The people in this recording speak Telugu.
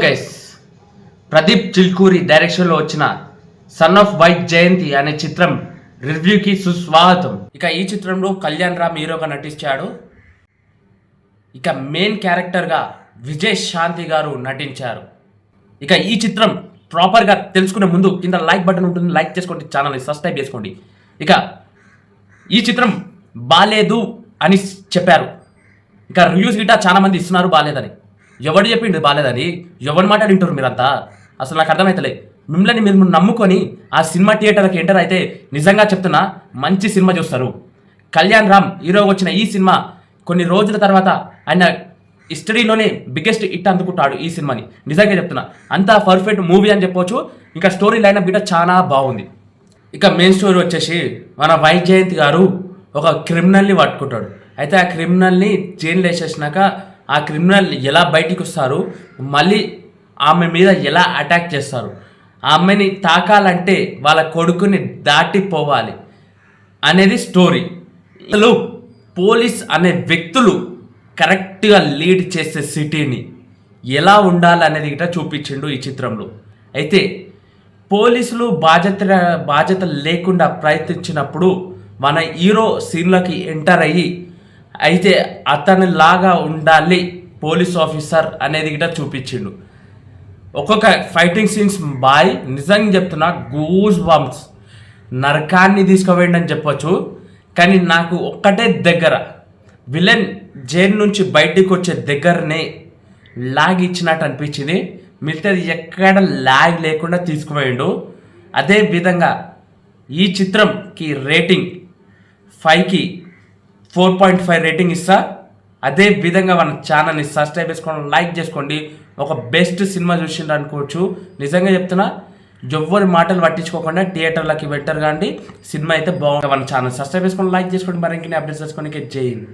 గైస్, ప్రదీప్ చిల్కూరి డైరెక్షన్లో వచ్చిన సన్ ఆఫ్ వైట్ జయంతి అనే చిత్రం రివ్యూకి సుస్వాగతం. ఇక ఈ చిత్రంలో కళ్యాణ్ రామ్ హీరోగా నటించాడు. ఇక మెయిన్ క్యారెక్టర్గా విజయ్ శాంతి గారు నటించారు. ఇక ఈ చిత్రం ప్రాపర్గా తెలుసుకునే ముందు కింద లైక్ బటన్ ఉంటుంది, లైక్ చేసుకోండి, ఛానల్ని సబ్స్క్రైబ్ చేసుకోండి. ఇక ఈ చిత్రం బాలేదు అని చెప్పారు. ఇక రివ్యూస్ గిట్టా చాలా మంది ఇస్తున్నారు బాలేదని. ఎవడు చెప్పిండు బాలేదని? ఎవరి మాట వింటారు మీరంతా? అసలు నాకు అర్థమవుతలే. మిమ్మల్ని మీరు నమ్ముకొని ఆ సినిమా థియేటర్కి ఎంటర్ అయితే నిజంగా చెప్తున్నా మంచి సినిమా చూస్తారు. కళ్యాణ్ రామ్ హీరోగా వచ్చిన ఈ సినిమా కొన్ని రోజుల తర్వాత ఆయన హిస్టరీలోనే బిగ్గెస్ట్ హిట్ అందుకుంటాడు ఈ సినిమాని. నిజంగా చెప్తున్నా అంత పర్ఫెక్ట్ మూవీ అని చెప్పొచ్చు. ఇంకా స్టోరీ లైనప్ గిట్ట చాలా బాగుంది. ఇక మెయిన్ స్టోరీ వచ్చేసి మన వైట్ జయంతి గారు ఒక క్రిమినల్ని పట్టుకుంటాడు. అయితే ఆ క్రిమినల్ని జైలు వేసేసినాక ఆ క్రిమినల్ ఎలా బయటికి వస్తారు, మళ్ళీ ఆమె మీద ఎలా అటాక్ చేస్తారు, ఆమెని తాకాలంటే వాళ్ళ కొడుకుని దాటిపోవాలి అనేది స్టోరీ. అసలు పోలీస్ అనే వ్యక్తులు కరెక్ట్గా లీడ్ చేసే సిటీని ఎలా ఉండాలి అనేది గిట్ట చూపించిండు ఈ చిత్రంలో. అయితే పోలీసులు బాధ్యత లేకుండా ప్రయత్నించినప్పుడు మన హీరో సీన్లోకి ఎంటర్ అయ్యి అయితే అతని లాగా ఉండాలి పోలీస్ ఆఫీసర్ అనేది గిట్ట చూపించిండు. ఒక్కొక్క ఫైటింగ్ సీన్స్ బాయ్ నిజంగా చెప్తున్నా గూస్ బంప్స్, నరకాన్ని తీసుకుపోయిండి అని చెప్పొచ్చు. కానీ నాకు ఒక్కటే దగ్గర విలన్ జైలు నుంచి బయటికి వచ్చే దగ్గరనే లాగ్ ఇచ్చినట్టు అనిపించింది. మిగతాది ఎక్కడ లాగ్ లేకుండా తీసుకుపోయిండు. అదే విధంగా ఈ చిత్రంకి రేటింగ్ 5కి 4.5 రేటింగ్ ఇస్తా. అదే విధంగా మన ఛానల్ని సబ్స్క్రైబ్ చేసుకోండి, లైక్ చేసుకోండి. ఒక బెస్ట్ సినిమా చూసిండు అనుకోవచ్చు. నిజంగా చెప్తున్నా ఎవ్వరి మాటలు పట్టించుకోకుండా థియేటర్లకి బెటర్ కాండి. సినిమా అయితే బాగుంటుంది. మన ఛానల్ సబ్స్క్రైబ్ చేసుకోండి, లైక్ చేసుకోండి, మరి ఇంకే అప్డేట్స్ చేసుకోండి. జై హింద్.